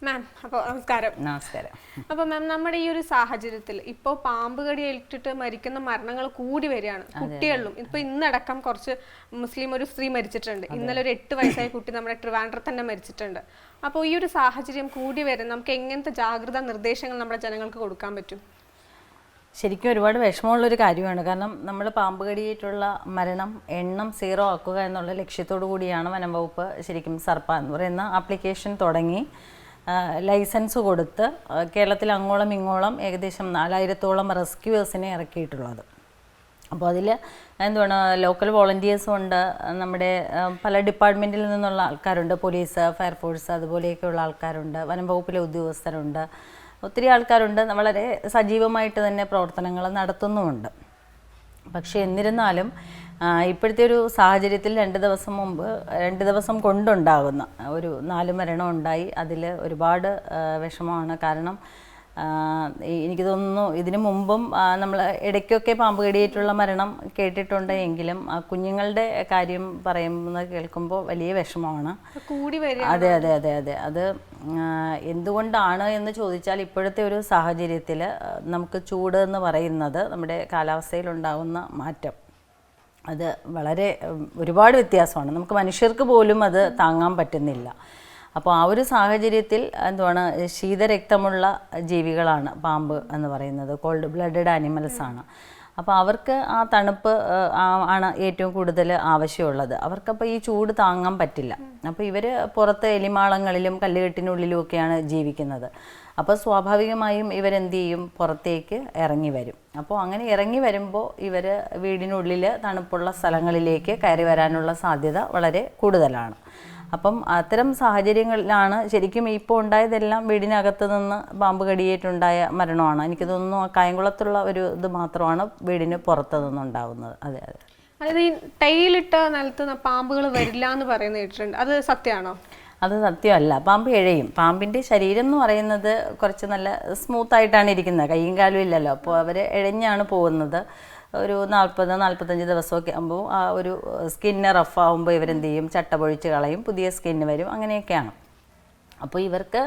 മാം, അപ്പോൾ നമസ്കാരം. നമസ്കാരം. അപ്പോൾ മാം, നമ്മുടെ ഈ ഒരു സാഹചര്യത്തിൽ ഇപ്പോൾ പാമ്പ് കടി ഏറ്റിട്ട് മരിക്കുന്ന മരണങ്ങൾ കൂടി വരികയാണ് കുട്ടികളിലും. ഇപ്പോൾ ഇന്നടക്കം കുറച്ച് മുസ്ലിം ഒരു സ്ത്രീ മരിച്ചിട്ടുണ്ട്. ഇന്നലെ ഒരു 8 വയസ്സായ കുട്ടി നമ്മുടെ ട്രിവാൻഡ്രത്ത് തന്നെ മരിച്ചിട്ടുണ്ട്. അപ്പോൾ ഈ ഒരു സാഹചര്യം കൂടി വരും, നമുക്ക് എങ്ങനത്തെ ജാഗ്രതാ നിർദ്ദേശങ്ങൾ നമ്മുടെ ജനങ്ങൾക്ക് കൊടുക്കാൻ പറ്റും? ശരിക്കും ഒരുപാട് വിഷമമുള്ളൊരു കാര്യമാണ്. കാരണം നമ്മൾ പാമ്പ് കടിയേറ്റുള്ള മരണം എണ്ണം 0 ആക്കുക എന്നുള്ള ലക്ഷ്യത്തോടു കൂടിയാണ് വനം വകുപ്പ് ശരിക്കും സർപ്പ എന്ന് പറയുന്ന ആപ്ലിക്കേഷൻ തുടങ്ങി ലൈസൻസ് കൊടുത്ത് കേരളത്തിൽ അങ്ങോളം ഇങ്ങോളം ഏകദേശം 4000-ഓളം റെസ്ക്യൂവേഴ്സിനെ ഇറക്കിയിട്ടുള്ളത്. അപ്പോൾ അതിൽ എന്താണ് ലോക്കൽ വോളണ്ടിയേഴ്സും ഉണ്ട്, നമ്മുടെ പല ഡിപ്പാർട്ട്മെൻറ്റിൽ നിന്നുള്ള ആൾക്കാരുണ്ട്, പോലീസ്, ഫയർഫോഴ്സ് അതുപോലെയൊക്കെയുള്ള ആൾക്കാരുണ്ട്, വനം വകുപ്പിലെ ഉദ്യോഗസ്ഥരുണ്ട്, ഒത്തിരി ആൾക്കാരുണ്ട്. വളരെ സജീവമായിട്ട് തന്നെ പ്രവർത്തനങ്ങൾ നടത്തുന്നുമുണ്ട്. പക്ഷേ എന്നിരുന്നാലും ഇപ്പോഴത്തെ ഒരു സാഹചര്യത്തിൽ 2 ദിവസം കൊണ്ടുണ്ടാകുന്ന ഒരു 4 മരണം ഉണ്ടായി. അതിൽ ഒരുപാട് വിഷമമാണ്. കാരണം എനിക്ക് തോന്നുന്നു ഇതിനു മുമ്പും നമ്മൾ ഇടയ്ക്കൊക്കെ പാമ്പ് കടിയേറ്റുള്ള മരണം കേട്ടിട്ടുണ്ട്. എങ്കിലും കുഞ്ഞുങ്ങളുടെ കാര്യം പറയുന്നത് കേൾക്കുമ്പോൾ വലിയ വിഷമമാണ്. അതെ അതെ അതെ അതെ അത് എന്തുകൊണ്ടാണ് എന്ന് ചോദിച്ചാൽ ഇപ്പോഴത്തെ ഒരു സാഹചര്യത്തിൽ നമുക്ക് ചൂട് എന്ന് പറയുന്നത് നമ്മുടെ കാലാവസ്ഥയിലുണ്ടാകുന്ന മാറ്റം അത് വളരെ ഒരുപാട് വ്യത്യാസമാണ്. നമുക്ക് മനുഷ്യർക്ക് പോലും അത് താങ്ങാൻ പറ്റുന്നില്ല. അപ്പോൾ ആ ഒരു സാഹചര്യത്തിൽ എന്തുവാണ്, ശീതരക്തമുള്ള ജീവികളാണ് പാമ്പ് എന്ന് പറയുന്നത്, കോൾഡ് ബ്ലഡഡ് ആനിമൽസാണ്. അപ്പോൾ അവർക്ക് ആ തണുപ്പ് ആണ് ഏറ്റവും കൂടുതൽ ആവശ്യമുള്ളത്. അവർക്കപ്പോൾ ഈ ചൂട് താങ്ങാൻ പറ്റില്ല. അപ്പോൾ ഇവർ പുറത്ത് എലിമാളങ്ങളിലും കല്ലുകെട്ടിനുള്ളിലും ഒക്കെയാണ് ജീവിക്കുന്നത്. അപ്പോൾ സ്വാഭാവികമായും ഇവരെന്ത് ചെയ്യും, പുറത്തേക്ക് ഇറങ്ങി വരും. അപ്പോൾ അങ്ങനെ ഇറങ്ങി വരുമ്പോൾ ഇവർ വീടിനുള്ളിൽ തണുപ്പുള്ള സ്ഥലങ്ങളിലേക്ക് കയറി വരാനുള്ള സാധ്യത വളരെ കൂടുതലാണ്. അപ്പം അത്തരം സാഹചര്യങ്ങളിലാണ് ശരിക്കും ഇപ്പോൾ ഉണ്ടായതെല്ലാം വീടിനകത്ത് നിന്ന് പാമ്പ് കടിയേറ്റുണ്ടായ മരണമാണ്. എനിക്ക് തോന്നുന്നു കായംകുളത്തുള്ള ഒരു ഇത് മാത്രമാണ് വീടിന് പുറത്ത് നിന്നുണ്ടാകുന്നത്. അതെ അതെ. അതായത് ഈ ടൈലിട്ട നിലത്ത് പാമ്പുകൾ വരില്ല എന്ന് പറയുന്നത് കേട്ടിട്ടുണ്ട്, അത് സത്യമാണോ? അത് സത്യമല്ല. പാമ്പ് ഇഴയും. പാമ്പിൻ്റെ ശരീരം എന്ന് പറയുന്നത് കുറച്ച് നല്ല സ്മൂത്തായിട്ടാണ് ഇരിക്കുന്നത്, കൈയും കാലും ഇല്ലല്ലോ. അപ്പോൾ അവർ ഇഴഞ്ഞാണ് പോകുന്നത്. ഒരു 40-45 ദിവസമൊക്കെ ആകുമ്പോൾ ആ ഒരു സ്കിന്ന് റഫാകുമ്പോൾ ഇവരെന്ത് ചെയ്യും, ചട്ട പൊഴിച്ച് കളയും, പുതിയ സ്കിന്ന് വരും, അങ്ങനെയൊക്കെയാണ്. അപ്പോൾ ഇവർക്ക്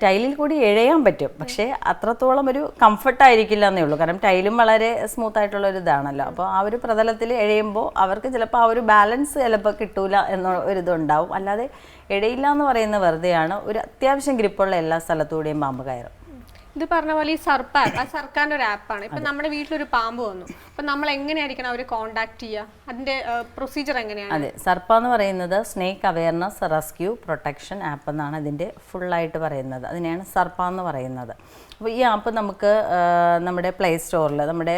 ടൈലിൽ കൂടി ഇഴയാൻ പറ്റും, പക്ഷേ അത്രത്തോളം ഒരു കംഫർട്ടായിരിക്കില്ല എന്നേ ഉള്ളൂ. കാരണം ടൈലും വളരെ സ്മൂത്തായിട്ടുള്ളൊരു ഇതാണല്ലോ. അപ്പോൾ ആ ഒരു പ്രതലത്തിൽ ഇഴയുമ്പോൾ അവർക്ക് ചിലപ്പോൾ ആ ഒരു ബാലൻസ് ചിലപ്പോൾ കിട്ടൂല എന്ന ഒരിതുണ്ടാവും. അല്ലാതെ ഇഴയില്ല എന്ന് പറയുന്നത് വെറുതെയാണ്. ഒരു അത്യാവശ്യം ഗ്രിപ്പുള്ള എല്ലാ സ്ഥലത്തൂടെയും പാമ്പ് കയറും. ഇത് പറഞ്ഞ പോലെ ഈ സർപ്പ സർക്കാരിന്റെ ഒരു ആപ്പാണ്. ഇപ്പൊ നമ്മുടെ വീട്ടിലൊരു പാമ്പ് വന്നു, അപ്പൊ നമ്മൾ എങ്ങനെയായിരിക്കണം അവരെ കോണ്ടാക്ട് ചെയ്യുക? അതിന്റെ പ്രൊസീജിയർ എങ്ങനെയാണ്? അതെ, സർപ്പ എന്ന് പറയുന്നത് snake awareness rescue protection app എന്നാണ് ഇതിൻ്റെ ഫുള്ളായിട്ട് പറയുന്നത്. അതിനെയാണ് സർപ്പ എന്ന് പറയുന്നത്. അപ്പോൾ ഈ ആപ്പ് നമുക്ക് നമ്മുടെ പ്ലേ സ്റ്റോറിൽ, നമ്മുടെ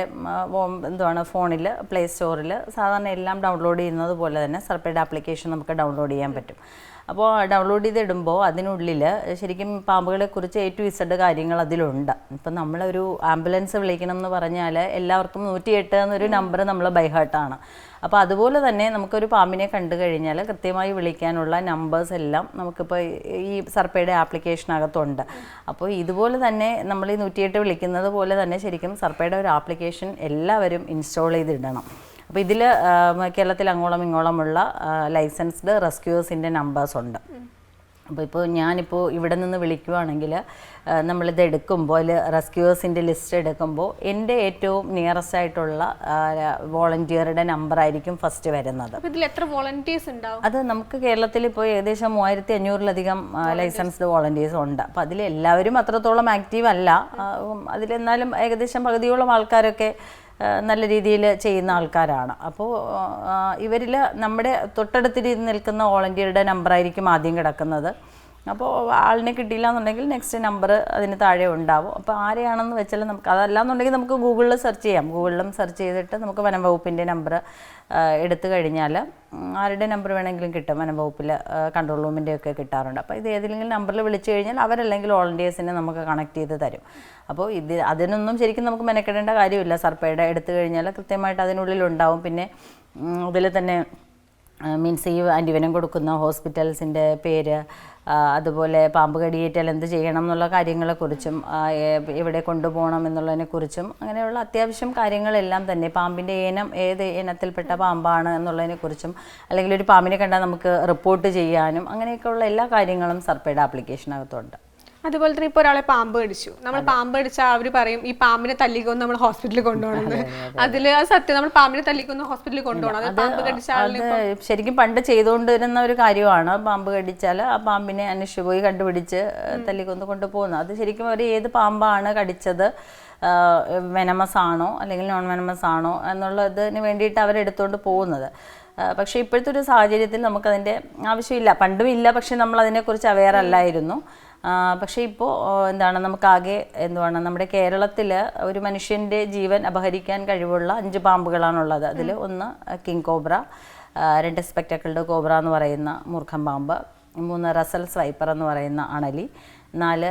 ഫോണിൽ പ്ലേ സ്റ്റോറിൽ സാധാരണ എല്ലാം ഡൗൺലോഡ് ചെയ്യുന്നത് പോലെ തന്നെ സർപ്പയുടെ ആപ്ലിക്കേഷൻ നമുക്ക് ഡൗൺലോഡ് ചെയ്യാൻ പറ്റും. അപ്പോൾ ഡൗൺലോഡ് ചെയ്തിടുമ്പോൾ അതിനുള്ളിൽ ശരിക്കും പാമ്പുകളെക്കുറിച്ച് A to Z കാര്യങ്ങൾ അതിലുണ്ട്. ഇപ്പം നമ്മളൊരു ആംബുലൻസ് വിളിക്കണം എന്ന് പറഞ്ഞാൽ എല്ലാവർക്കും 108 എന്നൊരു നമ്പർ നമ്മൾ ബൈഹാർട്ടാണ്. അപ്പോൾ അതുപോലെ തന്നെ നമുക്കൊരു പാമ്പിനെ കണ്ടു കഴിഞ്ഞാൽ കൃത്യമായി വിളിക്കാനുള്ള നമ്പേഴ്സ് എല്ലാം നമുക്കിപ്പോൾ ഈ സർപ്പയുടെ ആപ്ലിക്കേഷനകത്തുണ്ട്. അപ്പോൾ ഇതുപോലെ തന്നെ നമ്മൾ ഈ 108 വിളിക്കുന്നത് പോലെ തന്നെ ശരിക്കും സർപ്പയുടെ ഒരു ആപ്ലിക്കേഷൻ എല്ലാവരും ഇൻസ്റ്റാൾ ചെയ്തിടണം. അപ്പോൾ ഇതിൽ കേരളത്തിൽ അങ്ങോളം ഇങ്ങോളമുള്ള ലൈസൻസ്ഡ് റെസ്ക്യൂവേഴ്സിൻ്റെ നമ്പേഴ്സ് ഉണ്ട്. അപ്പോൾ ഞാനിപ്പോൾ ഇവിടെ നിന്ന് വിളിക്കുവാണെങ്കിൽ നമ്മളിത് എടുക്കുമ്പോൾ അതിൽ റെസ്ക്യൂവേഴ്സിൻ്റെ ലിസ്റ്റ് എടുക്കുമ്പോൾ എൻ്റെ ഏറ്റവും നിയറസ്റ്റ് ആയിട്ടുള്ള വോളണ്ടിയറുടെ നമ്പറായിരിക്കും ഫസ്റ്റ് വരുന്നത്. ഇതിൽ എത്ര വോളണ്ടിയേഴ്സ് ഉണ്ടാവും? അത് നമുക്ക് കേരളത്തിൽ ഇപ്പോൾ ഏകദേശം 3500-ലധികം ലൈസൻസ്ഡ് വോളണ്ടിയേഴ്സ് ഉണ്ട്. അപ്പോൾ അതിലെല്ലാവരും അത്രത്തോളം ആക്റ്റീവ് അല്ല. അതിലെന്നാലും ഏകദേശം പകുതിയോളം ആൾക്കാരൊക്കെ നല്ല രീതിയിൽ ചെയ്യുന്ന ആൾക്കാരാണ്. അപ്പോൾ ഇവരിൽ നമ്മുടെ തൊട്ടടുത്തിരുന്ന് നിൽക്കുന്ന വോളണ്ടിയറുടെ നമ്പറായിരിക്കും ആദ്യം കിടക്കുന്നത്. അപ്പോൾ ആളിനെ കിട്ടിയില്ല എന്നുണ്ടെങ്കിൽ നെക്സ്റ്റ് നമ്പർ അതിന് താഴെ ഉണ്ടാവും. അപ്പോൾ ആരെയാണെന്ന് വെച്ചാൽ നമുക്ക് അതല്ലാന്നുണ്ടെങ്കിൽ നമുക്ക് ഗൂഗിളിൽ സെർച്ച് ചെയ്യാം. ഗൂഗിളിലും സെർച്ച് ചെയ്തിട്ട് നമുക്ക് വനം വകുപ്പിൻ്റെ നമ്പർ എടുത്തു കഴിഞ്ഞാൽ ആരുടെ നമ്പർ വേണമെങ്കിലും കിട്ടും. വനം വകുപ്പിൽ കൺട്രോൾ റൂമിൻ്റെ ഒക്കെ കിട്ടാറുണ്ട്. അപ്പോൾ ഇത് ഏതെങ്കിലും നമ്പറിൽ വിളിച്ചു കഴിഞ്ഞാൽ അവരല്ലെങ്കിൽ വോളണ്ടിയേഴ്സിനെ നമുക്ക് കണക്ട് ചെയ്ത് തരും. അപ്പോൾ അതിനൊന്നും ശരിക്കും നമുക്ക് മെനക്കെടേണ്ട കാര്യമില്ല. സർപ്പയുടെ എടുത്തു കഴിഞ്ഞാൽ കൃത്യമായിട്ട് അതിനുള്ളിലുണ്ടാവും. പിന്നെ അതിൽ തന്നെ മീൻസ് ഈ ആൻറ്റിവെനം കൊടുക്കുന്ന ഹോസ്പിറ്റൽസിൻ്റെ പേര്, അതുപോലെ പാമ്പ് കടിയേറ്റാൽ എന്ത് ചെയ്യണം എന്നുള്ള കാര്യങ്ങളെക്കുറിച്ചും എവിടെ കൊണ്ടുപോകണം എന്നുള്ളതിനെക്കുറിച്ചും അങ്ങനെയുള്ള അത്യാവശ്യം കാര്യങ്ങളെല്ലാം തന്നെ പാമ്പിൻ്റെ ഇനം ഏത് ഇനത്തിൽപ്പെട്ട പാമ്പാണ് എന്നുള്ളതിനെക്കുറിച്ചും അല്ലെങ്കിൽ ഒരു പാമ്പിനെ കണ്ടാൽ നമുക്ക് റിപ്പോർട്ട് ചെയ്യാനും അങ്ങനെയൊക്കെയുള്ള എല്ലാ കാര്യങ്ങളും സർപ്പയുടെ ആപ്ലിക്കേഷനകത്തുണ്ട്. അതുപോലെ തന്നെ ഇപ്പോൾ ഒരാളെ പാമ്പ് കടിച്ചു, നമ്മൾ പാമ്പ് കടിച്ചാൽ അവർ പറയും ഈ പാമ്പിനെ തല്ലിക്കൊന്ന് നമ്മൾ ഹോസ്പിറ്റലിൽ കൊണ്ടുപോകണമെന്ന്. അതിൽ അത് സത്യം, നമ്മൾ പാമ്പിനെ തല്ലിക്കൊന്ന് ഹോസ്പിറ്റലിൽ കൊണ്ടുപോകണം. അത് പാമ്പ് കടിച്ച ആളിനെ ശരിക്കും പണ്ട് ചെയ്തുകൊണ്ടിരുന്ന ഒരു കാര്യമാണ്. പാമ്പ് കടിച്ചാൽ ആ പാമ്പിനെ അന്വേഷിച്ച് പോയി കണ്ടുപിടിച്ച് തല്ലിക്കൊന്ന് കൊണ്ടുപോകുന്നത്. അത് ശരിക്കും അവർ ഏത് പാമ്പാണ് കടിച്ചത്, വെനമസ് ആണോ അല്ലെങ്കിൽ നോൺ വെനമസ് ആണോ എന്നുള്ളതിന് വേണ്ടിയിട്ട് അവരെടുത്തുകൊണ്ട് പോകുന്നത്. പക്ഷേ ഇപ്പോഴത്തെ ഒരു സാഹചര്യത്തിൽ നമുക്കതിൻ്റെ ആവശ്യമില്ല. പണ്ടും ഇല്ല, പക്ഷെ നമ്മൾ അതിനെക്കുറിച്ച് അവെയർ അല്ലായിരുന്നു. പക്ഷേ ഇപ്പോൾ എന്താണ്, നമുക്കാകെ എന്തുവാണ്, നമ്മുടെ കേരളത്തിൽ ഒരു മനുഷ്യൻ്റെ ജീവൻ അപഹരിക്കാൻ കഴിവുള്ള 5 പാമ്പുകളാണുള്ളത്. അതിൽ ഒന്ന് കിങ് കോബ്ര, 2 സ്പെക്ടക്കിൾഡ് കോബ്ര എന്ന് പറയുന്ന മൂർഖം പാമ്പ്, 3 റസൽസ് വൈപ്പർ എന്ന് പറയുന്ന അണലി, 4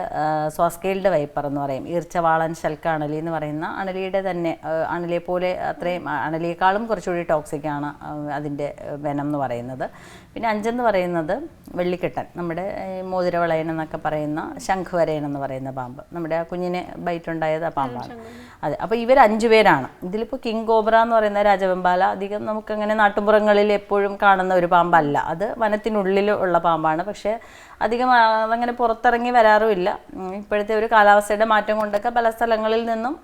സ്വാസ്കെയിൽഡ് വൈപ്പർ എന്ന് പറയും, ഈർച്ചവാളൻ ശൽക്ക അണലി എന്ന് പറയുന്ന അണലിയുടെ തന്നെ അണലിയെ പോലെ അത്രയും അണലിയേക്കാളും കുറച്ചുകൂടി ടോക്സിക്കാണ് അതിൻ്റെ വെനം എന്ന് പറയുന്നത്. പിന്നെ 5 എന്ന് പറയുന്നത് വെള്ളിക്കെട്ടൻ, നമ്മുടെ മോതിരവളയൻ എന്നൊക്കെ പറയുന്ന ശംഖുവരയൻ എന്ന് പറയുന്ന പാമ്പ്, നമ്മുടെ ആ കുഞ്ഞിനെ ബൈറ്റുണ്ടായത് ആ പാമ്പാണ്. അതെ, അപ്പോൾ ഇവർ 5 പേരാണ്. ഇതിലിപ്പോൾ കിങ് കോബ്ര എന്ന് പറയുന്ന രാജവെമ്പാല അധികം നമുക്കങ്ങനെ നാട്ടുപുറങ്ങളിൽ എപ്പോഴും കാണുന്ന ഒരു പാമ്പല്ല. അത് വനത്തിനുള്ളിൽ ഉള്ള പാമ്പാണ്. പക്ഷേ അധികം അതങ്ങനെ പുറത്തിറങ്ങി വരാറുമില്ല. ഇപ്പോഴത്തെ ഒരു കാലാവസ്ഥയുടെ മാറ്റം കൊണ്ടൊക്കെ പല സ്ഥലങ്ങളിൽ നിന്നും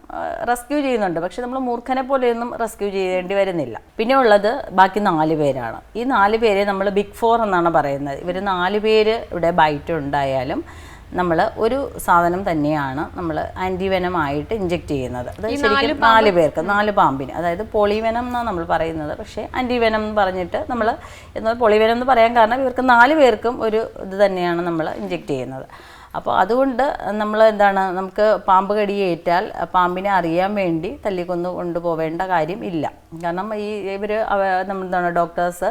റെസ്ക്യൂ ചെയ്യുന്നുണ്ട്. പക്ഷെ നമ്മൾ മൂർഖനെ പോലെയൊന്നും റെസ്ക്യൂ ചെയ്യേണ്ടി വരുന്നില്ല. പിന്നെ ഉള്ളത് ബാക്കി 4 പേരാണ്. ഈ 4 പേരെ നമ്മൾ ബിഗ് 4 എന്നാണ് പറയുന്നത്. ഇവർ 4 പേര് ഇവിടെ ബൈറ്റ് ഉണ്ടായാലും നമ്മൾ ഒരു സാധനം തന്നെയാണ് നമ്മൾ ആൻറ്റിവെനമായിട്ട് ഇഞ്ചെക്ട് ചെയ്യുന്നത്. അത് ശരിക്കും 4 പേർക്ക്, 4 പാമ്പിന്, അതായത് പോളിവെനം എന്നാണ് നമ്മൾ പറയുന്നത്. പക്ഷേ ആൻറ്റിവെനം എന്ന് പറഞ്ഞിട്ട് നമ്മൾ പോളിവെനം എന്ന് പറയാൻ കാരണം ഇവർക്ക് 4 പേർക്കും ഒരു ഇത് തന്നെയാണ് നമ്മൾ ഇഞ്ചെക്ട് ചെയ്യുന്നത്. അപ്പോൾ അതുകൊണ്ട് നമ്മൾ എന്താണ്, നമുക്ക് പാമ്പ് കടിയേറ്റാൽ പാമ്പിനെ അറിയാൻ വേണ്ടി തല്ലിക്കൊന്ന് കൊണ്ടുപോവേണ്ട കാര്യം ഇല്ല. കാരണം ഇവർ നമ്മളെന്താണ് ഡോക്ടേഴ്സ്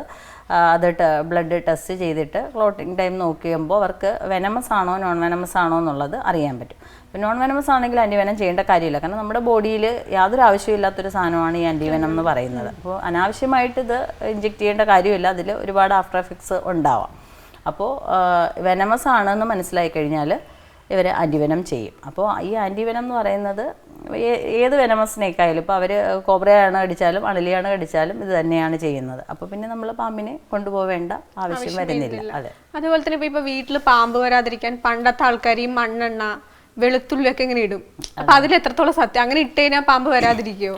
അത് ബ്ലഡ് ടെസ്റ്റ് ചെയ്തിട്ട് ക്ലോട്ടിങ് ടൈം നോക്കിയുമ്പോൾ അവർക്ക് വെനമസ് ആണോ നോൺ വെനമസ് ആണോ എന്നുള്ളത് അറിയാൻ പറ്റും. ഇപ്പോൾ നോൺ വെനമസ് ആണെങ്കിൽ ആൻറ്റിവെനം ചെയ്യേണ്ട കാര്യമില്ല. കാരണം നമ്മുടെ ബോഡിയിൽ യാതൊരു ആവശ്യമില്ലാത്തൊരു സാധനമാണ് ഈ ആൻറ്റിവെനം എന്ന് പറയുന്നത്. അപ്പോൾ അനാവശ്യമായിട്ട് ഇത് ഇഞ്ചെക്ട് ചെയ്യേണ്ട കാര്യമില്ല. അതിൽ ഒരുപാട് ആഫ്റ്റർ എഫക്ട്സ് ഉണ്ടാവാം. അപ്പോൾ വെനമസ് ആണെന്ന് മനസ്സിലായി കഴിഞ്ഞാൽ ഇവർ ആൻറ്റിവെനം ചെയ്യും. അപ്പോൾ ഈ ആൻറ്റിവെനം എന്ന് പറയുന്നത് ഏത് വെനമസ് സ്നേക്കായാലും, ഇപ്പോൾ അവർ കോബ്രയാണ് കടിച്ചാലും അണലിയാണ് കടിച്ചാലും ഇത് തന്നെയാണ് ചെയ്യുന്നത്. അപ്പോൾ പിന്നെ നമ്മൾ പാമ്പിനെ കൊണ്ടുപോവേണ്ട ആവശ്യം വരുന്നില്ല. അതെ, അതുപോലെ തന്നെ ഇപ്പോൾ വീട്ടിൽ പാമ്പ് വരാതിരിക്കാൻ പണ്ടത്തെ ആൾക്കാർ ഈ മണ്ണെണ്ണ വെളുത്തുള്ളിയൊക്കെ ഇങ്ങനെ ഇടും. അപ്പോൾ അതിൽ എത്രത്തോളം സത്യം? അങ്ങനെ ഇട്ട് കഴിഞ്ഞാൽ പാമ്പ് വരാതിരിക്കുമോ?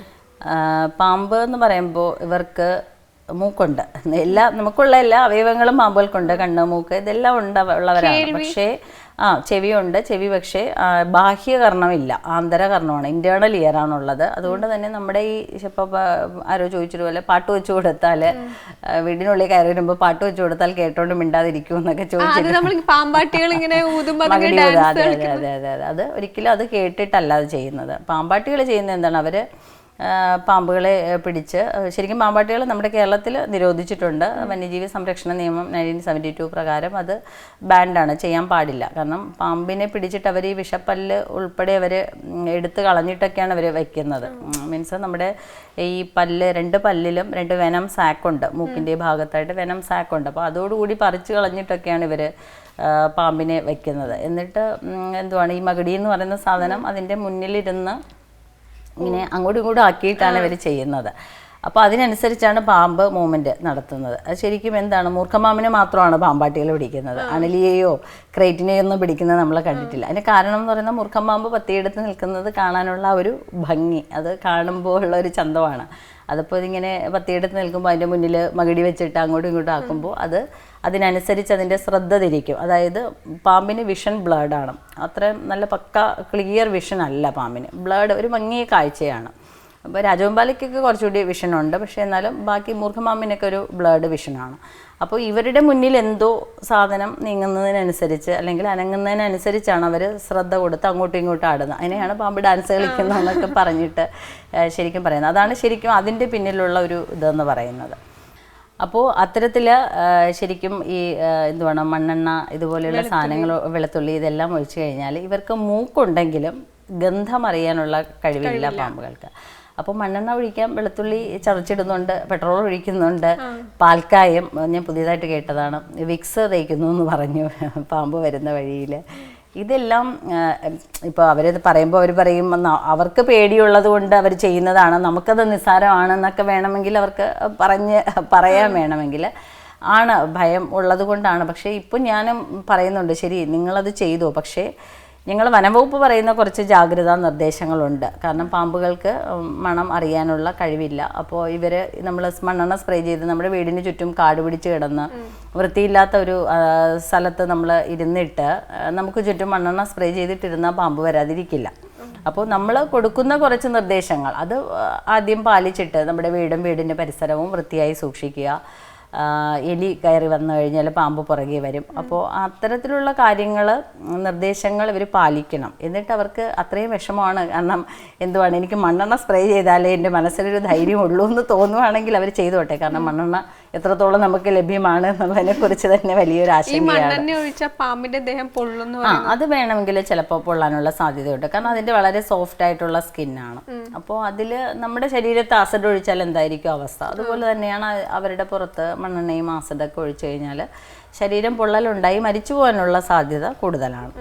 പാമ്പ് എന്ന് പറയുമ്പോൾ ഇവർക്ക് മൂക്കുണ്ട്, നമുക്കുള്ള എല്ലാ അവയവങ്ങളും പാമ്പുകൾക്കുണ്ട്. കണ്ണ്, മൂക്ക് ഇതെല്ലാം ഉള്ളവരാണ്. പക്ഷേ ചെവിയുണ്ട്. ചെവി പക്ഷേ ബാഹ്യകർണമില്ല, ആന്തരകർണമാണ്, ഇന്റേണൽ ഇയർ ആണുള്ളത്. അതുകൊണ്ട് തന്നെ നമ്മുടെ ഈ ഇപ്പോൾ ആരോ ചോദിച്ചതുപോലെ പാട്ട് വെച്ച് കൊടുത്താൽ വീടിനുള്ളിൽ കയറി വരുമ്പോൾ പാട്ട് വെച്ച് കൊടുത്താൽ കേട്ടോണ്ട് മിണ്ടാതിരിക്കും എന്നൊക്കെ ചോദിച്ചിട്ട് പാമ്പാട്ടികൾ ഇങ്ങനെ അതെ അതെ അതെ അതെ അത് ഒരിക്കലും അത് കേട്ടിട്ടല്ല അത് ചെയ്യുന്നത്. പാമ്പാട്ടികൾ ചെയ്യുന്നത് എന്താണ്, അവര് പാമ്പുകളെ പിടിച്ച്, ശരിക്കും പാമ്പാട്ടികൾ നമ്മുടെ കേരളത്തിൽ നിരോധിച്ചിട്ടുണ്ട്. വന്യജീവി സംരക്ഷണ നിയമം 1972 പ്രകാരം അത് ബാൻഡാണ്, ചെയ്യാൻ പാടില്ല. കാരണം പാമ്പിനെ പിടിച്ചിട്ട് അവർ ഈ വിഷപ്പല്ല് ഉൾപ്പെടെ അവർ എടുത്ത് കളഞ്ഞിട്ടൊക്കെയാണ് അവർ വയ്ക്കുന്നത്. മീൻസ് നമ്മുടെ ഈ പല്ല്, 2 പല്ലിലും 2 വെനം സാക്കുണ്ട്, മൂക്കിൻ്റെ ഭാഗത്തായിട്ട് വെനം സാക്കുണ്ട്. അപ്പോൾ അതോടുകൂടി പറിച്ച് കളഞ്ഞിട്ടൊക്കെയാണ് ഇവർ പാമ്പിനെ വയ്ക്കുന്നത്. എന്നിട്ട് എന്തുവാണ് ഈ മകടി എന്ന് പറയുന്ന സാധനം അതിൻ്റെ മുന്നിലിരുന്ന് ഇങ്ങനെ അങ്ങോട്ടും ഇങ്ങോട്ടും ആക്കിയിട്ടാണ് ഇവർ ചെയ്യുന്നത്. അപ്പോൾ അതിനനുസരിച്ചാണ് പാമ്പ് മൂവ്മെൻറ്റ് നടത്തുന്നത്. അത് ശരിക്കും എന്താണ്, മൂർഖമാമിനെ മാത്രമാണ് പാമ്പാട്ടികൾ പിടിക്കുന്നത്, അണലിയെയോ ക്രേറ്റിനെയോ ഒന്നും പിടിക്കുന്നത് നമ്മൾ കണ്ടിട്ടില്ല. അതിന് കാരണം എന്ന് പറയുന്നത് മൂർഖമാമ്പ് പത്തിയെടുത്ത് നിൽക്കുന്നത് കാണാനുള്ള ഒരു ഭംഗി, അത് കാണുമ്പോൾ ഉള്ള ഒരു ചന്തമാണ്. അതിപ്പോൾ ഇതിങ്ങനെ പത്തിയെടുത്ത് നിൽക്കുമ്പോൾ അതിൻ്റെ മുന്നിൽ മകിടി വെച്ചിട്ട് അങ്ങോട്ടും ഇങ്ങോട്ടും ആക്കുമ്പോൾ അതിനനുസരിച്ച് അതിൻ്റെ ശ്രദ്ധ തിരിക്കും. അതായത് പാമ്പിന് വിഷൻ ബ്ലഡാണ്, അത്രയും നല്ല പക്ക ക്ലിയർ വിഷൻ അല്ല പാമ്പിന്. ബ്ലഡ് ഒരു മങ്ങിയ കാഴ്ചയാണ്. അപ്പോൾ രാജവെമ്പാലയ്ക്കൊക്കെ കുറച്ചുകൂടി വിഷനുണ്ട്, പക്ഷേ എന്നാലും ബാക്കി മൂർഖമാമ്പിനൊക്കെ ഒരു ബ്ലഡ് വിഷനാണ്. അപ്പോൾ ഇവരുടെ മുന്നിൽ എന്തോ സാധനം നീങ്ങുന്നതിനനുസരിച്ച് അല്ലെങ്കിൽ അനങ്ങുന്നതിനനുസരിച്ചാണ് അവർ ശ്രദ്ധ കൊടുത്ത് അങ്ങോട്ടും ഇങ്ങോട്ടും ആടുന്നത്. അതിനെയാണ് പാമ്പ് ഡാൻസ് കളിക്കുന്നതെന്നൊക്കെ പറഞ്ഞിട്ട് ശരിക്കും പറയുന്നത്. അതാണ് ശരിക്കും അതിൻ്റെ പിന്നിലുള്ള ഒരു ഇതെന്ന് പറയുന്നത്. അപ്പോൾ അത്തരത്തിൽ ശരിക്കും ഈ എന്തുവാണ് മണ്ണെണ്ണ ഇതുപോലെയുള്ള സാധനങ്ങൾ, വെളുത്തുള്ളി ഇതെല്ലാം ഒഴിച്ചു കഴിഞ്ഞാൽ ഇവർക്ക് മൂക്കുണ്ടെങ്കിലും ഗന്ധം അറിയാനുള്ള കഴിവില്ല പാമ്പുകൾക്ക്. അപ്പോൾ മണ്ണെണ്ണ ഒഴിക്കാൻ വെളുത്തുള്ളി ചതച്ചിടുന്നുണ്ട്, പെട്രോൾ ഒഴിക്കുന്നുണ്ട്, പാൽക്കായം ഞാൻ പുതിയതായിട്ട് കേട്ടതാണ്, വിക്സ് തേക്കുന്നു എന്ന് പറഞ്ഞു പാമ്പ് വരുന്ന വഴിയിൽ. ഇതെല്ലാം ഇപ്പോൾ അവരത് പറയുമ്പോൾ അവർ പറയും അവർക്ക് പേടിയുള്ളത് കൊണ്ട് അവർ ചെയ്യുന്നതാണ്, നമുക്കത് നിസ്സാരമാണെന്നൊക്കെ വേണമെങ്കിൽ അവർക്ക് പറയാൻ വേണമെങ്കിൽ ആണ്, ഭയം ഉള്ളത് കൊണ്ടാണ്. പക്ഷേ ഇപ്പം ഞാനും പറയുന്നുണ്ട്, ശരി നിങ്ങളത് ചെയ്തു, പക്ഷേ ഞങ്ങൾ വനംവകുപ്പ് പറയുന്ന കുറച്ച് ജാഗ്രതാ നിർദ്ദേശങ്ങളുണ്ട്. കാരണം പാമ്പുകൾക്ക് മണം അറിയാനുള്ള കഴിവില്ല. അപ്പോൾ ഇവർ നമ്മൾ മണ്ണെണ്ണ സ്പ്രേ ചെയ്ത് നമ്മുടെ വീടിന് ചുറ്റും കാട് പിടിച്ച് കിടന്ന് വൃത്തിയില്ലാത്ത ഒരു സ്ഥലത്ത് നമ്മൾ ഇരുന്നിട്ട് നമുക്ക് ചുറ്റും മണ്ണെണ്ണ സ്പ്രേ ചെയ്തിട്ടിരുന്നാൽ പാമ്പ് വരാതിരിക്കില്ല. അപ്പോൾ നമ്മൾ കൊടുക്കുന്ന കുറച്ച് നിർദ്ദേശങ്ങൾ അത് ആദ്യം പാലിച്ചിട്ട് നമ്മുടെ വീടിൻ്റെ പരിസരവും വൃത്തിയായി സൂക്ഷിക്കുക. എലി കയറി വന്നു കഴിഞ്ഞാൽ പാമ്പ് പുറകെ വരും. അപ്പോൾ അത്തരത്തിലുള്ള കാര്യങ്ങൾ നിർദ്ദേശങ്ങൾ ഇവർ പാലിക്കണം. എന്നിട്ട് അവർക്ക് അത്രയും വിഷമമാണ്, കാരണം എന്തുവാണ് എനിക്ക് മണ്ണെണ്ണ സ്പ്രേ ചെയ്താലേ എൻ്റെ മനസ്സിലൊരു ധൈര്യമുള്ളൂ എന്ന് തോന്നുവാണെങ്കിൽ അവർ ചെയ്തോട്ടെ. കാരണം മണ്ണെണ്ണ എത്രത്തോളം നമുക്ക് ലഭ്യമാണ് എന്നുള്ളതിനെ കുറിച്ച് തന്നെ വലിയൊരു ആശങ്കയാണ്. അത് വേണമെങ്കിൽ ചിലപ്പോൾ പൊള്ളാനുള്ള സാധ്യതയുണ്ട്. കാരണം അതിൻ്റെ വളരെ സോഫ്റ്റ് ആയിട്ടുള്ള സ്കിന്നാണ്. അപ്പോൾ അതിൽ നമ്മുടെ ശരീരത്ത് ആസിഡ് ഒഴിച്ചാൽ എന്തായിരിക്കും അവസ്ഥ, അതുപോലെ തന്നെയാണ് അവരുടെ പുറത്ത് മണ്ണെണ്ണയും ആസിഡൊക്കെ ഒഴിച്ചു കഴിഞ്ഞാൽ ശരീരം പൊള്ളലുണ്ടായി മരിച്ചു പോകാനുള്ള സാധ്യത കൂടുതലാണ്.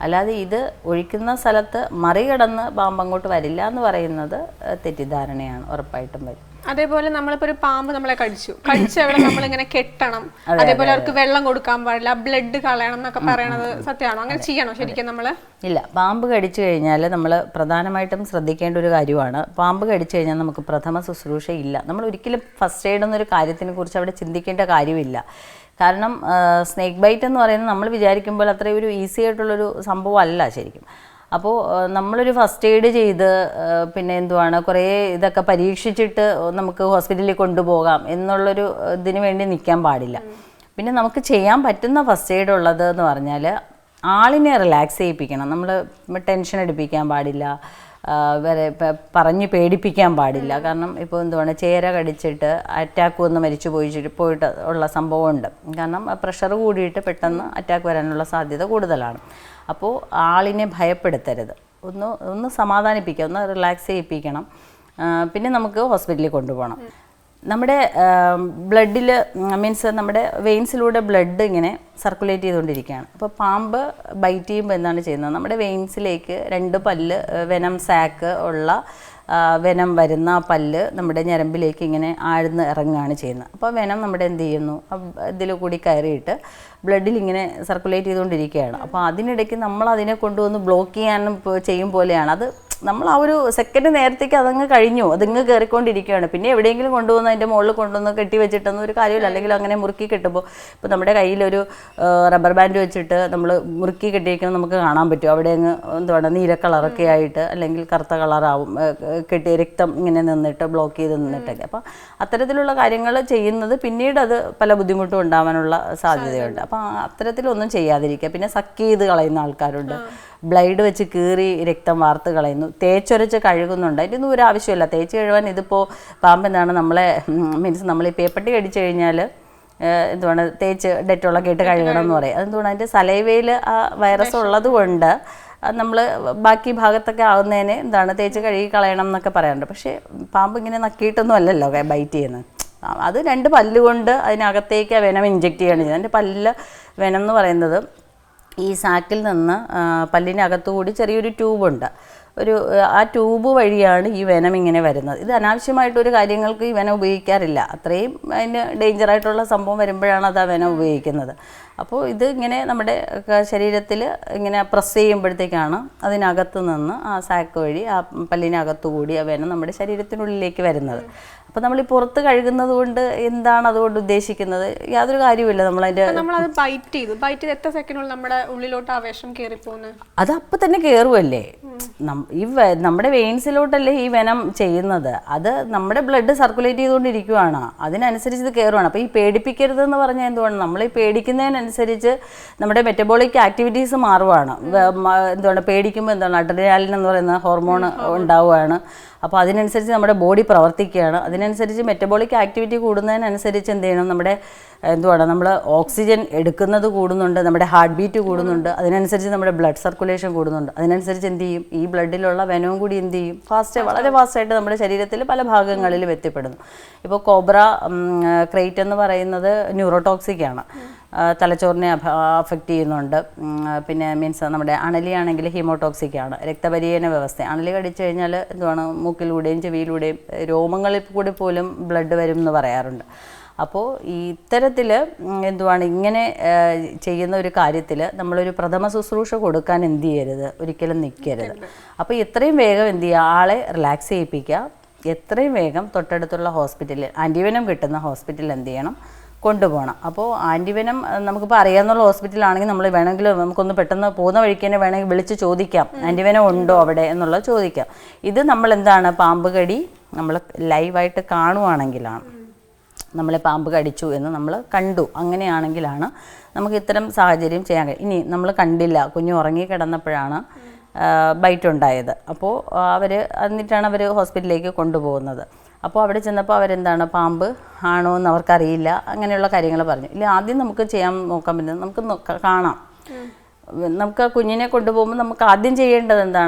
അല്ലാതെ ഇത് ഒഴിക്കുന്ന സ്ഥലത്ത് മറികടന്ന് പാമ്പ് അങ്ങോട്ട് വരില്ല എന്ന് പറയുന്നത് തെറ്റിദ്ധാരണയാണ്, ഉറപ്പായിട്ടും വരും. അതേപോലെ നമ്മളിപ്പോ ഒരു പാമ്പ് നമ്മളെ കടിച്ചവിടെ നമ്മളിങ്ങനെ കെട്ടണം, അതേപോലെ അവർക്ക് വെള്ളം കൊടുക്കാൻ പാടില്ല, ബ്ലഡ് കളയണം എന്നൊക്കെ പറയണത് സത്യമാണോ? അങ്ങനെ ചെയ്യണോ ശരിക്കും നമ്മള്? ഇല്ല, പാമ്പ് കടിച്ചു കഴിഞ്ഞാൽ നമ്മൾ പ്രധാനമായിട്ടും ശ്രദ്ധിക്കേണ്ട ഒരു കാര്യമാണ്, പാമ്പ് കടിച്ചു കഴിഞ്ഞാൽ നമുക്ക് പ്രഥമ ശുശ്രൂഷ ഇല്ല. നമ്മൾ ഒരിക്കലും ഫസ്റ്റ് എയ്ഡ് എന്നൊരു കാര്യത്തിനെ കുറിച്ച് അവിടെ ചിന്തിക്കേണ്ട കാര്യമില്ല. കാരണം സ്നേക്ക് ബൈറ്റ് എന്ന് പറയുന്നത് നമ്മൾ വിചാരിക്കുമ്പോൾ അത്രയും ഒരു ഈസി ആയിട്ടുള്ളൊരു സംഭവം അല്ല ശരിക്കും. അപ്പോൾ നമ്മളൊരു ഫസ്റ്റ് എയ്ഡ് ചെയ്ത് പിന്നെ എന്തുവാണ് കുറേ ഇതൊക്കെ പരീക്ഷിച്ചിട്ട് നമുക്ക് ഹോസ്പിറ്റലിൽ കൊണ്ടുപോകാം എന്നുള്ളൊരു ഇതിന് വേണ്ടി നിൽക്കാൻ പാടില്ല. പിന്നെ നമുക്ക് ചെയ്യാൻ പറ്റുന്ന ഫസ്റ്റ് എയ്ഡ് ഉള്ളത് എന്ന് പറഞ്ഞാൽ ആളിനെ റിലാക്സ് ചെയ്യിപ്പിക്കണം. നമ്മൾ ടെൻഷൻ എടുപ്പിക്കാൻ പാടില്ല, വേറെ പറഞ്ഞ് പേടിപ്പിക്കാൻ പാടില്ല. കാരണം ഇപ്പോൾ എന്തുവാണ് ചേര കടിച്ചിട്ട് അറ്റാക്ക് വന്ന് മരിച്ചു പോയിട്ട് ഉള്ള സംഭവമുണ്ട്. കാരണം പ്രഷർ കൂടിയിട്ട് പെട്ടെന്ന് അറ്റാക്ക് വരാനുള്ള സാധ്യത കൂടുതലാണ്. അപ്പോൾ ആളിനെ ഭയപ്പെടുത്തരുത്, ഒന്ന് സമാധാനിപ്പിക്കുക, ഒന്ന് റിലാക്സ് ചെയ്യിപ്പിക്കണം. പിന്നെ നമുക്ക് ഹോസ്പിറ്റലിൽ കൊണ്ടുപോകണം. നമ്മുടെ ബ്ലഡിൽ മീൻസ് നമ്മുടെ വെയിൻസിലൂടെ ബ്ലഡ് ഇങ്ങനെ സർക്കുലേറ്റ് ചെയ്തുകൊണ്ടിരിക്കുകയാണ്. അപ്പോൾ പാമ്പ് ബൈറ്റ് ചെയ്യുമ്പോൾ എന്താണ് ചെയ്യുന്നത്, നമ്മുടെ വെയിൻസിലേക്ക് 2 പല്ല് വെനം സാക്ക് ഉള്ള വെനം വരുന്ന പല്ല് നമ്മുടെ ഞരമ്പിലേക്ക് ഇങ്ങനെ ആഴ്ന്ന് ഇറങ്ങുകയാണ് ചെയ്യുന്നത്. അപ്പോൾ വെനം നമ്മുടെ എന്ത് ചെയ്യുന്നു, ഇതിൽ കൂടി കയറിയിട്ട് ബ്ലഡിൽ ഇങ്ങനെ സർക്കുലേറ്റ് ചെയ്തുകൊണ്ടിരിക്കുകയാണ്. അപ്പോൾ അതിനിടയ്ക്ക് നമ്മൾ അതിനെ കൊണ്ടുവന്ന് ബ്ലോക്ക് ചെയ്യാനും ചെയ്യും പോലെയാണ്. അത് നമ്മൾ ആ ഒരു സെക്കൻഡ് നേരത്തേക്ക് അതങ്ങ് കഴിഞ്ഞു, അതിങ്ങ് കയറിക്കൊണ്ടിരിക്കുകയാണ്. പിന്നെ എവിടെയെങ്കിലും കൊണ്ടുവന്ന് അതിൻ്റെ മുകളിൽ കൊണ്ടുവന്ന് കെട്ടി വെച്ചിട്ടൊന്നും ഒരു കാര്യമില്ല. അല്ലെങ്കിൽ അങ്ങനെ മുറുക്കി കെട്ടുമ്പോൾ ഇപ്പോൾ നമ്മുടെ കയ്യിലൊരു റബ്ബർ ബാൻഡ് വെച്ചിട്ട് നമ്മൾ മുറുക്കി കെട്ടിയിരിക്കുന്നത് നമുക്ക് കാണാൻ പറ്റും. അവിടെ അങ്ങ് എന്താണ് നീല കളറൊക്കെ ആയിട്ട് അല്ലെങ്കിൽ കറുത്ത കളറാവും കെട്ടി രക്തം ഇങ്ങനെ നിന്നിട്ട് ബ്ലോക്ക് ചെയ്ത് നിന്നിട്ടൊക്കെ. അപ്പോൾ അത്തരത്തിലുള്ള കാര്യങ്ങൾ ചെയ്യുന്നത് പിന്നീട് അത് പല ബുദ്ധിമുട്ടും ഉണ്ടാവാനുള്ള സാധ്യതയുണ്ട്. അപ്പോൾ അത്തരത്തിലൊന്നും ചെയ്യാതിരിക്കുക. പിന്നെ സക്ക് ചെയ്ത് കളയുന്ന ആൾക്കാരുണ്ട്, ബ്ലേഡ് വെച്ച് കീറി രക്തം വാർത്ത് കളയുന്നു, തേച്ചൊരച്ച് കഴുകുന്നുണ്ട്. അതിൻ്റെ ഒന്നും ഒരു ആവശ്യമില്ല. തേച്ച് കഴുകാൻ ഇതിപ്പോൾ പാമ്പ് എന്താണ് നമ്മളെ മീൻസ് നമ്മൾ ഈ പേപ്പട്ടി കടിച്ചു കഴിഞ്ഞാൽ എന്തുവാണ് തേച്ച് ഡെറ്റോളൊക്കെ ഇട്ട് കഴുകണം എന്ന് പറയും. അതെന്തുകൊണ്ട് അതിൻ്റെ സലൈവയിൽ ആ വൈറസ് ഉള്ളത് കൊണ്ട് നമ്മൾ ബാക്കി ഭാഗത്തൊക്കെ ആവുന്നതിന് എന്താണ് തേച്ച് കഴുകി കളയണം എന്നൊക്കെ പറയാറുണ്ട്. പക്ഷേ പാമ്പ് ഇങ്ങനെ നക്കിയിട്ടൊന്നും അല്ലല്ലോ ബൈറ്റ് ചെയ്യുന്നത്. അത് 2 പല്ലുകൊണ്ട് അതിനകത്തേക്ക് വെനം ഇഞ്ചെക്ട് ചെയ്യാണ് ചെയ്യുന്നത്. അതിൻ്റെ പല്ല് വെനം എന്ന് പറയുന്നത് ഈ സാക്കിൽ നിന്ന് പല്ലിനകത്തുകൂടി ചെറിയൊരു ട്യൂബുണ്ട്, ആ ട്യൂബ് വഴിയാണ് ഈ വെനം ഇങ്ങനെ വരുന്നത്. ഇത് അനാവശ്യമായിട്ടൊരു കാര്യങ്ങൾക്ക് ഈ വെനം ഉപയോഗിക്കാറില്ല. അത്രയും അതിന് ഡേഞ്ചറായിട്ടുള്ള സംഭവം വരുമ്പോഴാണ് അത് ആ വെനം ഉപയോഗിക്കുന്നത്. അപ്പോൾ ഇത് ഇങ്ങനെ നമ്മുടെ ശരീരത്തിൽ ഇങ്ങനെ പ്രസ് ചെയ്യുമ്പോഴത്തേക്കാണ് അതിനകത്ത് നിന്ന് ആ സാക്ക് വഴി ആ പല്ലിനകത്തു കൂടി ആ വെനം നമ്മുടെ ശരീരത്തിനുള്ളിലേക്ക് വരുന്നത്. അപ്പോൾ നമ്മൾ ഈ പുറത്ത് കഴുകുന്നത് കൊണ്ട് എന്താണ് അതുകൊണ്ട് ഉദ്ദേശിക്കുന്നത്? യാതൊരു കാര്യമില്ല. നമ്മളത് ബൈറ്റ് ചെയ്ത് എത്ര സെക്കൻഡിനുള്ളിൽ നമ്മുടെ ഉള്ളിലോട്ട് ആ വിഷം കയറി പോകുന്നത്? അത് അപ്പം തന്നെ കയറുമല്ലേ, ഈ നമ്മുടെ വെയിൻസിലോട്ടല്ലേ ഈ വെനം ചെയ്യുന്നത്. അത് നമ്മുടെ ബ്ലഡ് സർക്കുലേറ്റ് ചെയ്തുകൊണ്ടിരിക്കുകയാണ്, അതിനനുസരിച്ച് ഇത് കയറുവാണ്. അപ്പോൾ ഈ പേടിപ്പിക്കരുതെന്ന് പറഞ്ഞാൽ എന്തുവാണ്, നമ്മൾ ഈ പേടിക്കുന്നതിനനുസരിച്ച് നമ്മുടെ മെറ്റബോളിക് ആക്ടിവിറ്റീസ് മാറുവാണ്. എന്തുവാണ് പേടിക്കുമ്പോൾ എന്താണ് അഡ്രിനാലിൻ എന്ന് പറയുന്ന ഹോർമോൺ ഉണ്ടാവുകയാണ്. അപ്പോൾ അതിനനുസരിച്ച് നമ്മുടെ ബോഡി പ്രവർത്തിക്കുകയാണ്. അതിനനുസരിച്ച് മെറ്റബോളിക് ആക്ടിവിറ്റി കൂടുന്നതിനനുസരിച്ച് എന്ത് ചെയ്യണം, നമ്മുടെ നമ്മൾ ഓക്സിജൻ എടുക്കുന്നത് കൂടുന്നുണ്ട്, നമ്മുടെ ഹാർട്ട് ബീറ്റ് കൂടുന്നുണ്ട്, അതിനനുസരിച്ച് നമ്മുടെ ബ്ലഡ് സർക്കുലേഷൻ കൂടുന്നുണ്ട്. അതിനനുസരിച്ച് എന്ത് ചെയ്യും, ഈ ബ്ലഡിലുള്ള വെനവും കൂടി എന്ത് ചെയ്യും, വളരെ ഫാസ്റ്റായിട്ട് നമ്മുടെ ശരീരത്തിൽ പല ഭാഗങ്ങളിലും എത്തിപ്പെടുന്നു. ഇപ്പോൾ കോബ്ര ക്രേറ്റ് എന്ന് പറയുന്നത് ന്യൂറോടോക്സിക് ആണ്, തലച്ചോറിനെ അഫക്റ്റ് ചെയ്യുന്നുണ്ട്. പിന്നെ മീൻസ് നമ്മുടെ അണലിയാണെങ്കിൽ ഹീമോടോക്സിക് ആണ്, രക്തപരിചയന വ്യവസ്ഥ. അണലി കടിച്ചു കഴിഞ്ഞാൽ മൂക്കിലൂടെയും ചെവിയിലൂടെയും രോമങ്ങളിൽ കൂടി പോലും ബ്ലഡ് വരും എന്ന് പറയാറുണ്ട്. അപ്പോൾ ഈ ഇത്തരത്തിൽ ഇങ്ങനെ ചെയ്യുന്ന ഒരു കാര്യത്തിൽ നമ്മളൊരു പ്രഥമ ശുശ്രൂഷ കൊടുക്കാൻ എന്ത് ചെയ്യരുത്, ഒരിക്കലും നിൽക്കരുത്. അപ്പോൾ എത്രയും വേഗം എന്ത് ചെയ്യുക, ആളെ റിലാക്സ് ചെയ്യിപ്പിക്കുക. എത്രയും വേഗം തൊട്ടടുത്തുള്ള ഹോസ്പിറ്റലിൽ, ആൻറ്റിവെനം കിട്ടുന്ന ഹോസ്പിറ്റലിൽ എന്ത് ചെയ്യണം, കൊണ്ടുപോകണം. അപ്പോൾ ആൻറ്റിവെനം നമുക്കിപ്പോൾ അറിയാവുന്ന ഹോസ്പിറ്റലാണെങ്കിൽ നമ്മൾ വേണമെങ്കിൽ നമുക്കൊന്ന് പെട്ടെന്ന് പോകുന്ന വഴിക്ക് തന്നെ വേണമെങ്കിൽ വിളിച്ച് ചോദിക്കാം, ആൻറ്റിവെനം ഉണ്ടോ അവിടെ എന്നുള്ളത് ചോദിക്കാം. ഇത് നമ്മൾ പാമ്പ് കടി നമ്മൾ ലൈവായിട്ട് കാണുവാണെങ്കിലാണ്, നമ്മളെ പാമ്പ് കടിച്ചു എന്ന് നമ്മൾ കണ്ടു, അങ്ങനെയാണെങ്കിലാണ് നമുക്ക് ഇത്തരം സാഹചര്യം ചെയ്യാൻ കഴിയും. ഇനി നമ്മൾ കണ്ടില്ല, കുഞ്ഞ് ഉറങ്ങി കിടന്നപ്പോഴാണ് ബൈറ്റ് ഉണ്ടായത്. അപ്പോൾ എന്നിട്ടാണ് അവർ ഹോസ്പിറ്റലിലേക്ക് കൊണ്ടുപോകുന്നത്. അപ്പോൾ അവിടെ ചെന്നപ്പോൾ പാമ്പ് ആണോ എന്ന് അവർക്കറിയില്ല, അങ്ങനെയുള്ള കാര്യങ്ങൾ പറഞ്ഞു. ഇല്ല, ആദ്യം നമുക്ക് ചെയ്യാൻ നോക്കാൻ പറ്റുന്നത്, നമുക്ക് കാണാം, നമുക്ക് ആ കുഞ്ഞിനെ കൊണ്ടുപോകുമ്പോൾ നമുക്ക് ആദ്യം ചെയ്യേണ്ടത്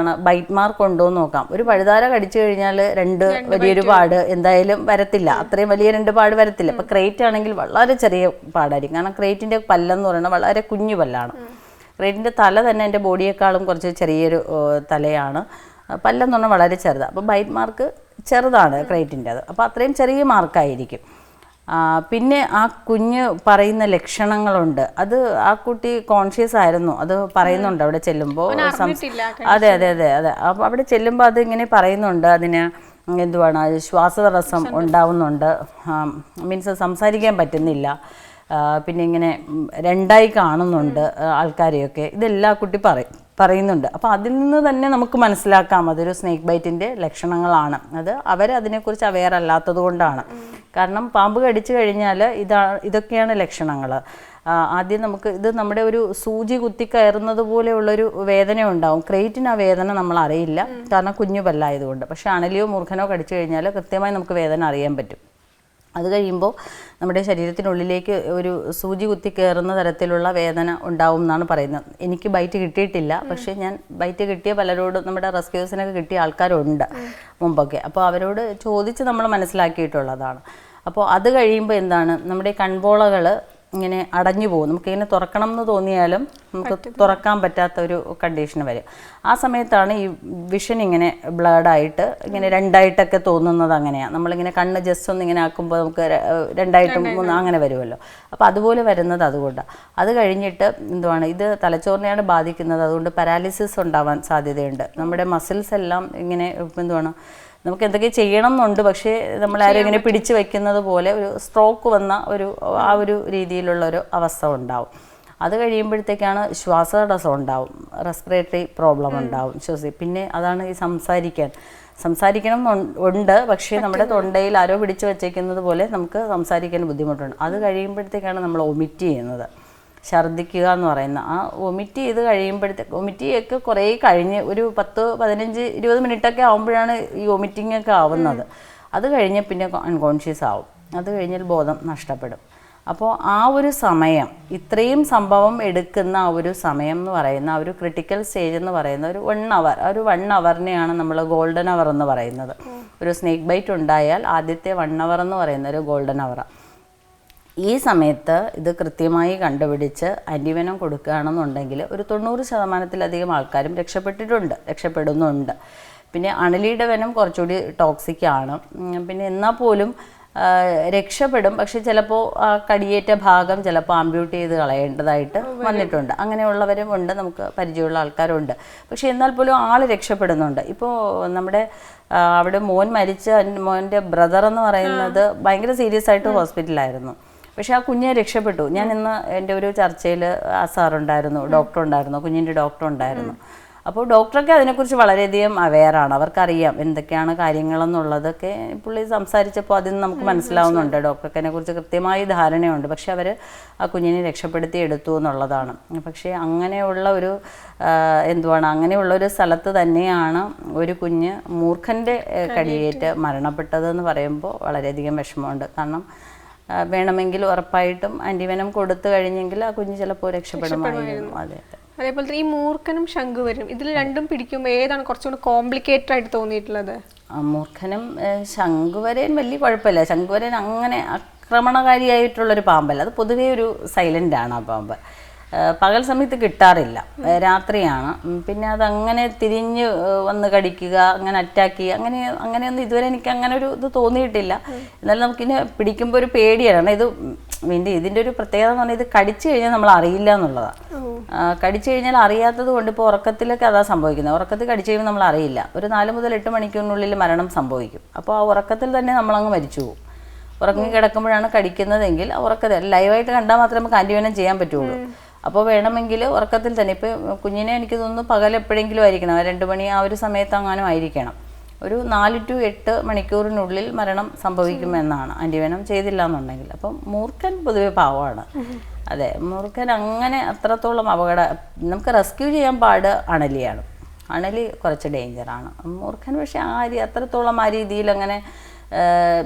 ബൈറ്റ് മാർക്ക് ഉണ്ടോ എന്ന് നോക്കാം. ഒരു പഴുതാര കടിച്ചു കഴിഞ്ഞാൽ വലിയൊരു പാട് എന്തായാലും വരത്തില്ല, അത്രയും വലിയ 2 പാട് വരത്തില്ല. ഇപ്പം ക്രേറ്റ് ആണെങ്കിൽ വളരെ ചെറിയ പാടായിരിക്കും, കാരണം ക്രേറ്റിൻ്റെ പല്ലെന്ന് പറയുന്നത് വളരെ കുഞ്ഞു പല്ലാണ്. ക്രേറ്റിൻ്റെ തല തന്നെ എൻ്റെ ബോഡിയേക്കാളും കുറച്ച് ചെറിയൊരു തലയാണ്, പല്ലെന്ന് പറഞ്ഞാൽ വളരെ ചെറുതാണ്. അപ്പോൾ ബൈറ്റ് മാർക്ക് ചെറുതാണ് ക്രേറ്റിൻ്റെ, അത് അപ്പോൾ അത്രയും ചെറിയ മാർക്കായിരിക്കും. പിന്നെ ആ കുഞ്ഞ് പറയുന്ന ലക്ഷണങ്ങളുണ്ട്, അത് ആ കുട്ടി കോൺഷ്യസ് ആയിരുന്നു, അത് പറയുന്നുണ്ട് അവിടെ ചെല്ലുമ്പോൾ. അതെ അതെ അതെ അതെ അപ്പോൾ അവിടെ ചെല്ലുമ്പോൾ അത് ഇങ്ങനെ പറയുന്നുണ്ട്, അതിന് ശ്വാസതടസ്സം ഉണ്ടാവുന്നുണ്ട്, മീൻസ് സംസാരിക്കാൻ പറ്റുന്നില്ല, പിന്നെ ഇങ്ങനെ 2ആയി കാണുന്നുണ്ട് ആൾക്കാരെയൊക്കെ, ഇതെല്ലാം കുട്ടി പറയുന്നുണ്ട്. അപ്പോൾ അതിൽ നിന്ന് തന്നെ നമുക്ക് മനസ്സിലാക്കാം അതൊരു സ്നേക്ക് ബൈറ്റിൻ്റെ ലക്ഷണങ്ങളാണ്. അത് അവരതിനെക്കുറിച്ച് അവെയർ അല്ലാത്തത് കൊണ്ടാണ്. കാരണം പാമ്പ് കടിച്ചു കഴിഞ്ഞാൽ ഇതൊക്കെയാണ് ലക്ഷണങ്ങൾ. ആദ്യം ഇത് നമ്മുടെ ഒരു സൂചി കുത്തിക്കയറുന്നത് പോലെയുള്ളൊരു വേദന ഉണ്ടാവും. ക്രേറ്റിന് ആ വേദന നമ്മൾ അറിയില്ല, കാരണം കുഞ്ഞു പല്ലായതുകൊണ്ട്. പക്ഷേ അണലിയോ മൂർഖനോ കടിച്ചു കഴിഞ്ഞാൽ കൃത്യമായി നമുക്ക് വേദന അറിയാൻ പറ്റും. അത് കഴിയുമ്പോൾ നമ്മുടെ ശരീരത്തിനുള്ളിലേക്ക് ഒരു സൂചി കുത്തി കയറുന്ന തരത്തിലുള്ള വേദന ഉണ്ടാവും എന്നാണ് പറയുന്നത്. എനിക്ക് ബൈറ്റ് കിട്ടിയിട്ടില്ല, പക്ഷേ ഞാൻ ബൈറ്റ് കിട്ടിയ പലരോടും, നമ്മുടെ റെസ്ക്യൂസിനൊക്കെ കിട്ടിയ ആൾക്കാരുണ്ട് മുമ്പൊക്കെ. അപ്പോൾ അവരോട് ചോദിച്ച് നമ്മൾ മനസ്സിലാക്കിയിട്ടുള്ളതാണ്. അപ്പോൾ അത് കഴിയുമ്പോൾ നമ്മുടെ കൺപോളകൾ ഇങ്ങനെ അടഞ്ഞു പോകും. നമുക്കിങ്ങനെ തുറക്കണം എന്ന് തോന്നിയാലും നമുക്ക് തുറക്കാൻ പറ്റാത്ത ഒരു കണ്ടീഷൻ വരും. ആ സമയത്താണ് ഈ വിഷൻ ഇങ്ങനെ ബ്ലഡായിട്ട് ഇങ്ങനെ 2ആയിട്ടൊക്കെ തോന്നുന്നത്. അങ്ങനെയാണ് നമ്മളിങ്ങനെ കണ്ണ് ജസ്റ്റ് ഒന്ന് ഇങ്ങനെ ആക്കുമ്പോൾ നമുക്ക് 2ആയിട്ടും 3 അങ്ങനെ വരുമല്ലോ. അപ്പോൾ അതുപോലെ വരുന്നത് അതുകൊണ്ടാണ്. അത് കഴിഞ്ഞിട്ട് ഇത് തലച്ചോറിനെയാണ് ബാധിക്കുന്നത്, അതുകൊണ്ട് പാരാലിസിസ് ഉണ്ടാവാൻ സാധ്യതയുണ്ട്. നമ്മുടെ മസിൽസ് എല്ലാം ഇങ്ങനെ നമുക്ക് എന്തൊക്കെ ചെയ്യണം എന്നുണ്ട്, പക്ഷേ നമ്മളാരും ഇങ്ങനെ പിടിച്ചു വയ്ക്കുന്നത് പോലെ ഒരു സ്ട്രോക്ക് വന്ന ആ ഒരു രീതിയിലുള്ളൊരു അവസ്ഥ ഉണ്ടാവും. അത് കഴിയുമ്പോഴത്തേക്കാണ് ശ്വാസതടസ്സം ഉണ്ടാവും, റെസ്പിറേറ്ററി പ്രോബ്ലം ഉണ്ടാവും, പിന്നെ അതാണ് ഈ സംസാരിക്കണം ഉണ്ട്, പക്ഷേ നമ്മുടെ തൊണ്ടയിൽ ആരോ പിടിച്ചു വച്ചേക്കുന്നത് പോലെ നമുക്ക് സംസാരിക്കാൻ ബുദ്ധിമുട്ടുണ്ട്. അത് കഴിയുമ്പോഴത്തേക്കാണ് നമ്മൾ ഒമിറ്റ് ചെയ്യുന്നത്, ഛർദ്ദിക്കുക എന്ന് പറയുന്ന. ആ വൊമിറ്റ് ചെയ്ത് വൊമിറ്റിയൊക്കെ കുറേ കഴിഞ്ഞ് ഒരു 10-15-20 മിനിറ്റൊക്കെ ആകുമ്പോഴാണ് ഈ വൊമിറ്റിങ്ങൊക്കെ ആവുന്നത്. അത് കഴിഞ്ഞ് പിന്നെ അൺകോൺഷ്യസ് ആവും, അത് കഴിഞ്ഞാൽ ബോധം നഷ്ടപ്പെടും. അപ്പോൾ ആ ഒരു സമയം, ഇത്രയും സംഭവം എടുക്കുന്ന ആ ഒരു സമയം എന്ന് പറയുന്ന ആ ഒരു ക്രിട്ടിക്കൽ സ്റ്റേജ് എന്ന് പറയുന്ന ഒരു 1 അവർ, ഒരു 1 അവറിനെയാണ് നമ്മൾ ഗോൾഡൻ അവർ എന്ന് പറയുന്നത്. ഒരു സ്നേക്ക് ബൈറ്റ് ഉണ്ടായാൽ ആദ്യത്തെ 1 അവർ എന്ന് പറയുന്ന ഒരു ഗോൾഡൻ അവറാണ്. ഈ സമയത്ത് ഇത് കൃത്യമായി കണ്ടുപിടിച്ച് ആൻറ്റിവെനം കൊടുക്കുകയാണെന്നുണ്ടെങ്കിൽ ഒരു 90% ആൾക്കാരും രക്ഷപ്പെടുന്നുണ്ട്. പിന്നെ അണലിയുടെ വെനം കുറച്ചുകൂടി ടോക്സിക്കാണ്. പിന്നെ എന്നാൽ പോലും രക്ഷപ്പെടും, പക്ഷെ ചിലപ്പോൾ ആ കടിയേറ്റ ഭാഗം ചിലപ്പോൾ ആംബ്യൂട്ട് ചെയ്ത് കളയേണ്ടതായിട്ട് വന്നിട്ടുണ്ട്. അങ്ങനെയുള്ളവരും ഉണ്ട്, നമുക്ക് പരിചയമുള്ള ആൾക്കാരുണ്ട്. പക്ഷെ എന്നാൽ പോലും ആൾ രക്ഷപ്പെടുന്നുണ്ട്. ഇപ്പോൾ നമ്മുടെ അവിടെ മോൻ്റെ ബ്രദർ എന്ന് പറയുന്നത് ഭയങ്കര സീരിയസ് ആയിട്ട് ഹോസ്പിറ്റലായിരുന്നു. പക്ഷെ ആ കുഞ്ഞെ രക്ഷപ്പെട്ടു. ഞാൻ ഇന്ന് എൻ്റെ ഒരു ചർച്ചയിൽ ആ സാറുണ്ടായിരുന്നു, ഡോക്ടർ ഉണ്ടായിരുന്നു, കുഞ്ഞിൻ്റെ ഡോക്ടർ ഉണ്ടായിരുന്നു. അപ്പോൾ ഡോക്ടറൊക്കെ അതിനെക്കുറിച്ച് വളരെയധികം അവെയറാണ്, അവർക്കറിയാം എന്തൊക്കെയാണ് കാര്യങ്ങളെന്നുള്ളതൊക്കെ. പുള്ളി സംസാരിച്ചപ്പോൾ അതിൽ നിന്ന് നമുക്ക് മനസ്സിലാവുന്നുണ്ട്, ഡോക്ടർക്ക് അതിനെക്കുറിച്ച് കൃത്യമായി ധാരണയുണ്ട്. പക്ഷെ അവർ ആ കുഞ്ഞിനെ രക്ഷപ്പെടുത്തി എടുത്തു എന്നുള്ളതാണ്. പക്ഷേ അങ്ങനെയുള്ള ഒരു അങ്ങനെയുള്ളൊരു സ്ഥലത്ത് തന്നെയാണ് ഒരു കുഞ്ഞ് മൂർഖൻ്റെ കടിയേറ്റ് മരണപ്പെട്ടതെന്ന് പറയുമ്പോൾ വളരെയധികം വിഷമമുണ്ട്. കാരണം വേണമെങ്കിൽ ഉറപ്പായിട്ടും ആൻറ്റിവെനം കൊടുത്തു കഴിഞ്ഞെങ്കിൽ ആ കുഞ്ഞ് ചിലപ്പോൾ രക്ഷപ്പെടുമായിരുന്നു. അതെ. അതേപോലെ ഈ മൂർഖനും ശംഖുവരും ഇതിൽ രണ്ടും പിടിക്കുമ്പോൾ ഏതാണ് കുറച്ചുകൂടി കോംപ്ലിക്കേറ്റഡ് ആയിട്ട് തോന്നിയിട്ടുള്ളത്? മൂർഖനും ശംഖുവരൻ വലിയ കുഴപ്പമില്ല. ശംഖുവരൻ അങ്ങനെ ആക്രമണകാരിയായിട്ടുള്ളൊരു പാമ്പല്ല, അത് പൊതുവേ ഒരു സൈലൻ്റ് ആണ് ആ പാമ്പ്. പകൽ സമയത്ത് കിട്ടാറില്ല, രാത്രിയാണ്. പിന്നെ അതങ്ങനെ തിരിഞ്ഞ് വന്ന് കടിക്കുക, അങ്ങനെ അറ്റാക്ക് ചെയ്യുക, അങ്ങനെയൊന്നും ഇതുവരെ എനിക്ക് അങ്ങനെ ഒരു ഇത് തോന്നിയിട്ടില്ല. എന്നാലും നമുക്കിനെ പിടിക്കുമ്പോൾ ഒരു പേടിയാണ്. ഇത് ഇതിൻ്റെ ഒരു പ്രത്യേകത എന്ന് പറഞ്ഞാൽ ഇത് കടിച്ചു കഴിഞ്ഞാൽ നമ്മൾ അറിയില്ല എന്നുള്ളതാണ്. കടിച്ചു കഴിഞ്ഞാൽ അറിയാത്തത് കൊണ്ട് ഇപ്പോൾ ഉറക്കത്തിലൊക്കെ അതാ സംഭവിക്കുന്നത്. ഉറക്കത്തിൽ കടിച്ചു കഴിയുമ്പോൾ നമ്മൾ അറിയില്ല. ഒരു 4 മുതൽ 8 മണിക്കൂറിനുള്ളിൽ മരണം സംഭവിക്കും. അപ്പോൾ ആ ഉറക്കത്തിൽ തന്നെ നമ്മളങ്ങ് മരിച്ചു പോകും. ഉറങ്ങി കിടക്കുമ്പോഴാണ് കടിക്കുന്നതെങ്കിൽ ആ ഉറക്കത്തിൽ ലൈവായിട്ട് കണ്ടാൽ മാത്രമേ നമുക്ക് ആൻറ്റിവെനം ചെയ്യാൻ പറ്റുള്ളൂ. അപ്പോൾ വേണമെങ്കിൽ ഉറക്കത്തിൽ തന്നെ, ഇപ്പോൾ കുഞ്ഞിനെ എനിക്ക് തോന്നുന്നു പകൽ എപ്പോഴെങ്കിലും ആയിരിക്കണം, 2 മണി ആ ഒരു സമയത്ത് അങ്ങാനും ആയിരിക്കണം. ഒരു 4 to 8 മണിക്കൂറിനുള്ളിൽ മരണം സംഭവിക്കുമെന്നാണ് ആൻറ്റിവെനം ചെയ്തില്ല എന്നുണ്ടെങ്കിൽ. അപ്പം മൂർഖൻ പൊതുവെ പാവമാണ്. അതെ, മൂർഖൻ അങ്ങനെ അത്രത്തോളം നമുക്ക് റെസ്ക്യൂ ചെയ്യാൻ പാട് അണലിയാണ്. അണലി കുറച്ച് ഡേഞ്ചറാണ്. മൂർഖൻ പക്ഷേ അത്രത്തോളം ആ രീതിയിൽ അങ്ങനെ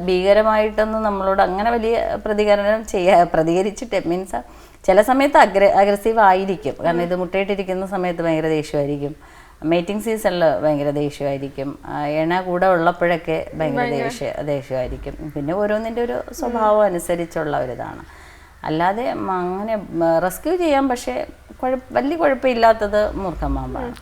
ഭീകരമായിട്ടൊന്നും നമ്മളോട് അങ്ങനെ വലിയ പ്രതികരിച്ചിട്ട് മീൻസ് ചില സമയത്ത് അഗ്രസീവ് ആയിരിക്കും. കാരണം ഇത് മുട്ടയിട്ടിരിക്കുന്ന സമയത്ത് ഭയങ്കര ദേഷ്യമായിരിക്കും, മേറ്റിംഗ് സീസണിൽ ഭയങ്കര ദേഷ്യമായിരിക്കും, എണ്ണ കൂടെ ഉള്ളപ്പോഴൊക്കെ ഭയങ്കര ദേഷ്യമായിരിക്കും. പിന്നെ ഓരോന്നിൻ്റെ ഒരു സ്വഭാവം അനുസരിച്ചുള്ള ഒരിതാണ്. അല്ലാതെ അങ്ങനെ റെസ്ക്യൂ ചെയ്യാൻ പക്ഷേ വലിയ കുഴപ്പമില്ലാത്തത് മൂർഖൻ പാമ്പാണ്.